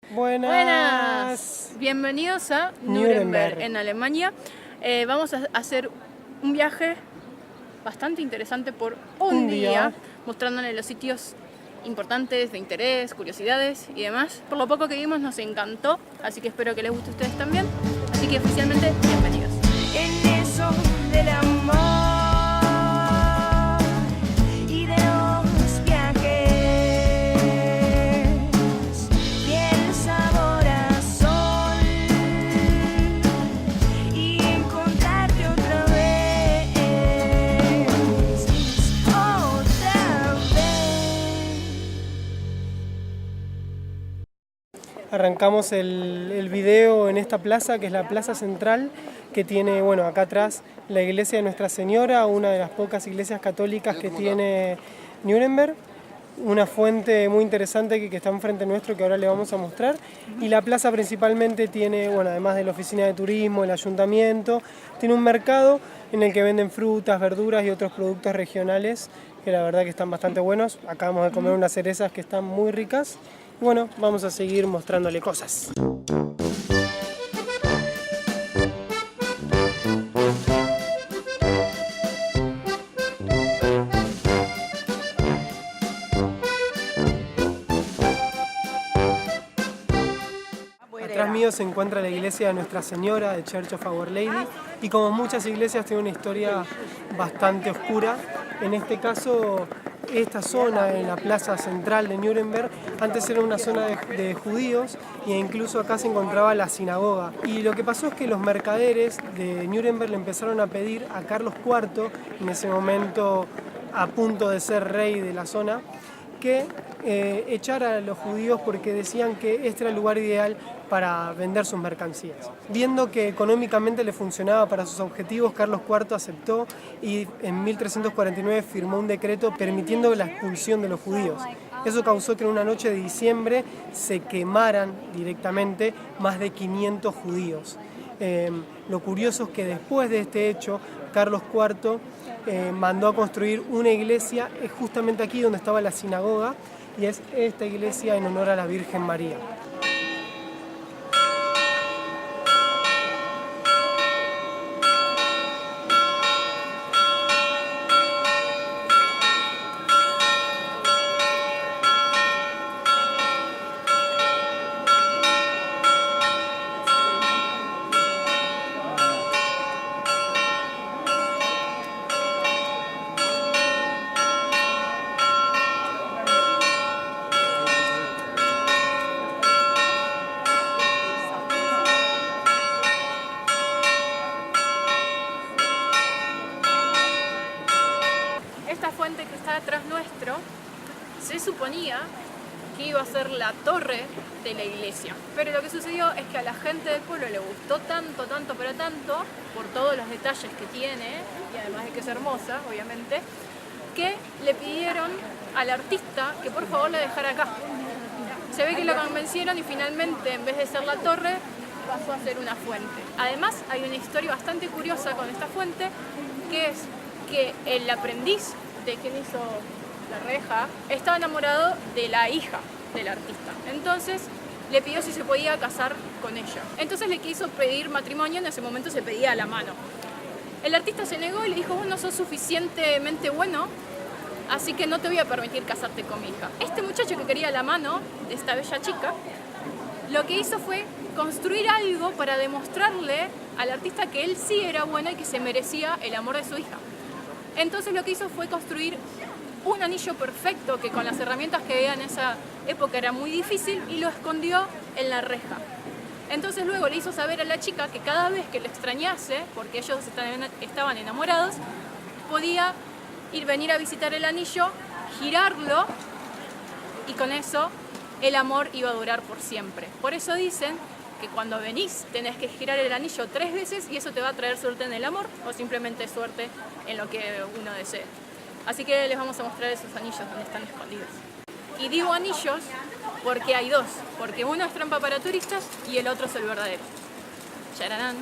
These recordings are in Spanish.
Buenas. Bienvenidos a Nuremberg, en Alemania. Vamos a hacer un viaje bastante interesante por un día, mostrándoles los sitios importantes, de interés, curiosidades y demás. Por lo poco que vimos nos encantó, así que espero que les guste a ustedes también. Así que oficialmente, bienvenidos. En eso del amor y de los viajes, tiene sabor a sol y encontrarte otra vez. Arrancamos el video en esta plaza, que es la plaza central, que tiene, bueno, acá atrás la iglesia de Nuestra Señora, una de las pocas iglesias católicas que tiene Nuremberg, una fuente muy interesante que está enfrente nuestro, que ahora le vamos a mostrar, y la plaza principalmente tiene, bueno, además de la oficina de turismo, el ayuntamiento, tiene un mercado en el que venden frutas, verduras y otros productos regionales, que la verdad que están bastante buenos. Acabamos de comer unas cerezas que están muy ricas. Y bueno, vamos a seguir mostrándole cosas. Atrás mío se encuentra la iglesia de Nuestra Señora, de Church of Our Lady, y como muchas iglesias tiene una historia bastante oscura. En este caso, esta zona en la plaza central de Nuremberg antes era una zona de judíos, e incluso acá se encontraba la sinagoga. Y lo que pasó es que los mercaderes de Nuremberg le empezaron a pedir a Carlos IV, en ese momento a punto de ser rey de la zona, que echara a los judíos porque decían que este era el lugar ideal para vender sus mercancías. Viendo que económicamente le funcionaba para sus objetivos, Carlos IV aceptó y en 1349 firmó un decreto permitiendo la expulsión de los judíos. Eso causó que en una noche de diciembre se quemaran directamente más de 500 judíos. Lo curioso es que después de este hecho, Carlos IV mandó a construir una iglesia justamente aquí donde estaba la sinagoga, y es esta iglesia en honor a la Virgen María. Esta fuente que está detrás nuestro se suponía que iba a ser la torre de la iglesia, pero lo que sucedió es que a la gente del pueblo le gustó tanto, pero tanto, por todos los detalles que tiene, y además de que es hermosa, obviamente, que le pidieron al artista que por favor la dejara acá. Se ve que lo convencieron y finalmente, en vez de ser la torre, pasó a ser una fuente. Además, hay una historia bastante curiosa con esta fuente, que es que el aprendiz de quien hizo la reja estaba enamorado de la hija del artista. Entonces le pidió si se podía casar con ella. Entonces le quiso pedir matrimonio, en ese momento se pedía a la mano. El artista se negó y le dijo: vos no sos suficientemente bueno, así que no te voy a permitir casarte con mi hija. Este muchacho que quería la mano de esta bella chica, lo que hizo fue construir algo para demostrarle al artista que él sí era bueno y que se merecía el amor de su hija. Entonces lo que hizo fue construir un anillo perfecto, que con las herramientas que había en esa época era muy difícil, y lo escondió en la reja. Entonces luego le hizo saber a la chica que cada vez que lo extrañase, porque ellos estaban enamorados, podía venir a visitar el anillo, girarlo, y con eso el amor iba a durar por siempre. Por eso dicen que cuando venís tenés que girar el anillo 3 veces y eso te va a traer suerte en el amor o simplemente suerte en lo que uno desee. Así que les vamos a mostrar esos anillos donde están escondidos. Y digo anillos porque hay dos, porque uno es trampa para turistas y el otro es el verdadero. ¡Chararán!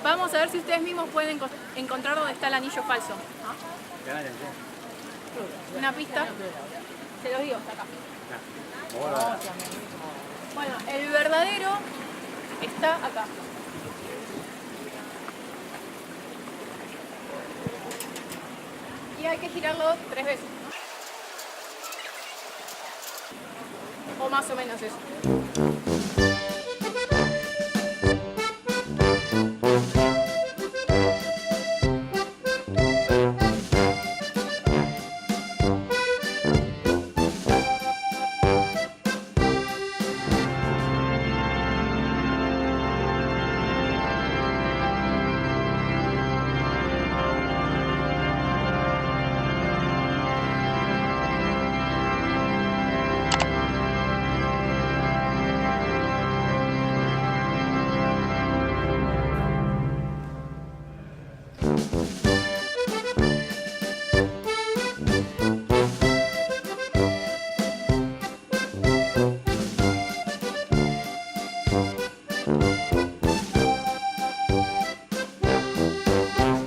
Vamos a ver si ustedes mismos pueden encontrar dónde está el anillo falso. Una pista, se los digo, está acá. Bueno, el verdadero está acá. Y hay que girarlo 3 veces. O más o menos eso.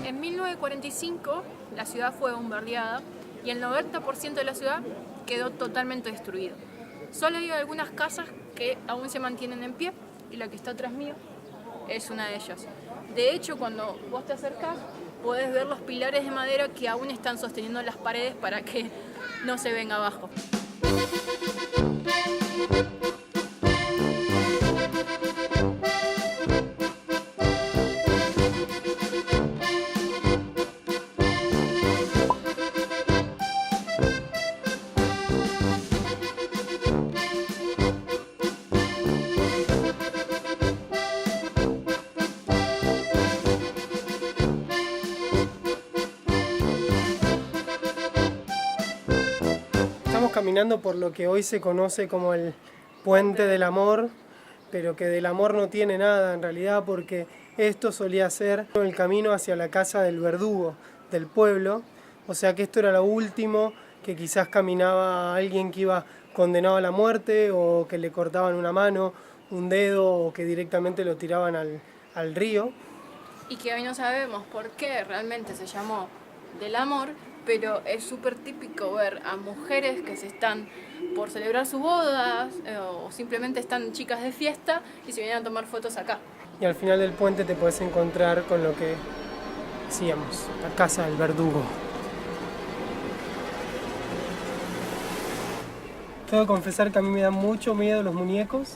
En 1945 la ciudad fue bombardeada y el 90% de la ciudad quedó totalmente destruido. Solo hay algunas casas que aún se mantienen en pie y la que está atrás mío es una de ellas. De hecho, cuando vos te acercás, podés ver los pilares de madera que aún están sosteniendo las paredes para que no se venga abajo. Estamos caminando por lo que hoy se conoce como el Puente del Amor, pero que del amor no tiene nada en realidad, porque esto solía ser el camino hacia la casa del verdugo del pueblo, o sea que esto era lo último que quizás caminaba alguien que iba condenado a la muerte, o que le cortaban una mano, un dedo, o que directamente lo tiraban al río. Y que hoy no sabemos por qué realmente se llamó del amor, pero es súper típico ver a mujeres que se están por celebrar sus bodas o simplemente están chicas de fiesta y se vienen a tomar fotos acá. Y al final del puente te puedes encontrar con lo que decíamos, la casa del verdugo. Tengo que confesar que a mí me dan mucho miedo los muñecos,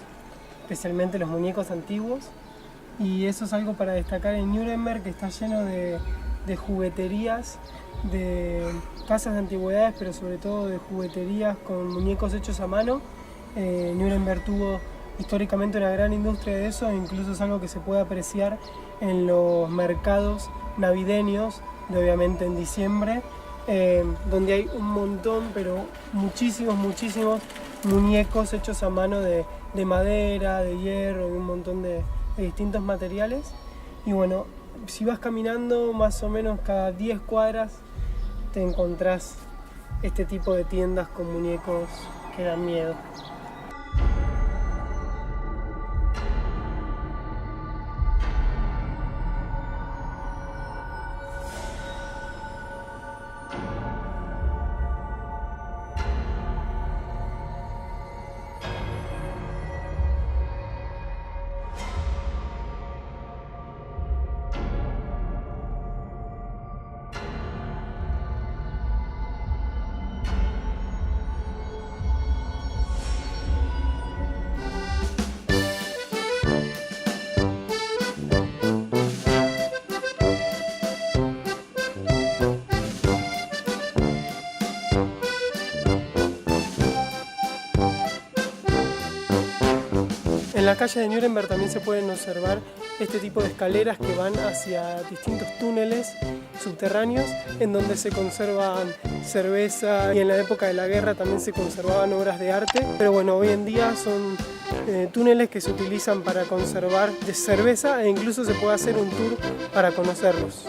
especialmente los muñecos antiguos, y eso es algo para destacar en Nuremberg, que está lleno de jugueterías, de casas de antigüedades, pero sobre todo de jugueterías con muñecos hechos a mano. Nuremberg tuvo históricamente una gran industria de eso, e incluso es algo que se puede apreciar en los mercados navideños, de obviamente en diciembre, donde hay un montón, pero muchísimos muñecos hechos a mano de madera, de hierro, de un montón de distintos materiales. Y bueno, si vas caminando más o menos cada 10 cuadras te encontrás este tipo de tiendas con muñecos que dan miedo. En la calle de Nuremberg también se pueden observar este tipo de escaleras que van hacia distintos túneles subterráneos en donde se conservan cerveza, y en la época de la guerra también se conservaban obras de arte, pero bueno, hoy en día son túneles que se utilizan para conservar cerveza, e incluso se puede hacer un tour para conocerlos.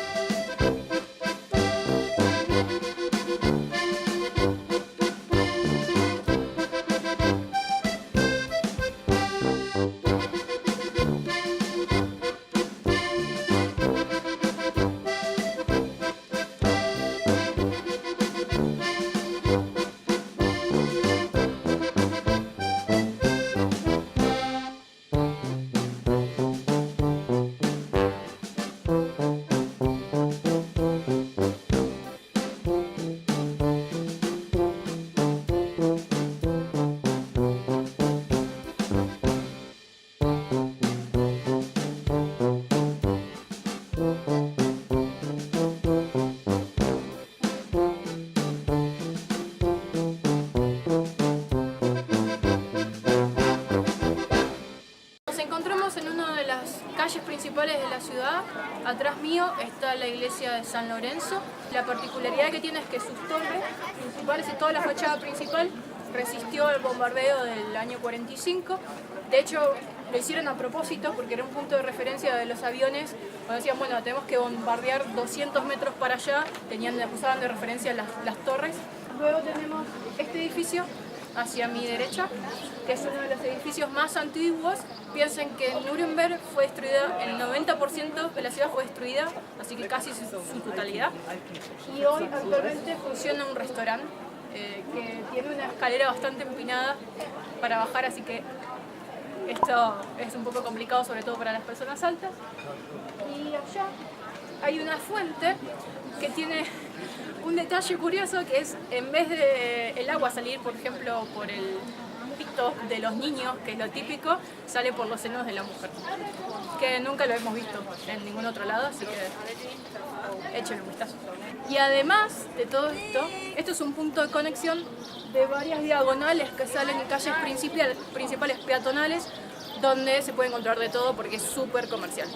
encontramos en una de las calles principales de la ciudad. Atrás mío está la iglesia de San Lorenzo. La particularidad que tiene es que sus torres principales y toda la fachada principal resistió el bombardeo del año 45. De hecho, lo hicieron a propósito porque era un punto de referencia de los aviones. Cuando decían, bueno, tenemos que bombardear 200 metros para allá, usaban de referencia las torres. Luego tenemos este edificio hacia mi derecha, que es uno de los edificios más antiguos. Piensen que en Nuremberg fue destruida, el 90% de la ciudad fue destruida, así que casi su totalidad. Y hoy actualmente funciona un restaurante que tiene una escalera bastante empinada para bajar, así que esto es un poco complicado, sobre todo para las personas altas. Y allá hay una fuente que tiene un detalle curioso, que es, en vez de el agua salir, por ejemplo, por el pito de los niños, que es lo típico, sale por los senos de la mujer, que nunca lo hemos visto en ningún otro lado, así que échenle un vistazo. Y además de todo esto, esto es un punto de conexión de varias diagonales que salen en calles principales peatonales, donde se puede encontrar de todo porque es súper comercial.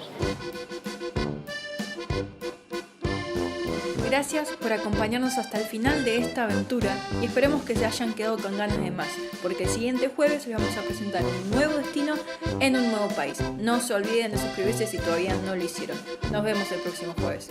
Gracias por acompañarnos hasta el final de esta aventura y esperemos que se hayan quedado con ganas de más, porque el siguiente jueves les vamos a presentar un nuevo destino en un nuevo país. No se olviden de suscribirse si todavía no lo hicieron. Nos vemos el próximo jueves.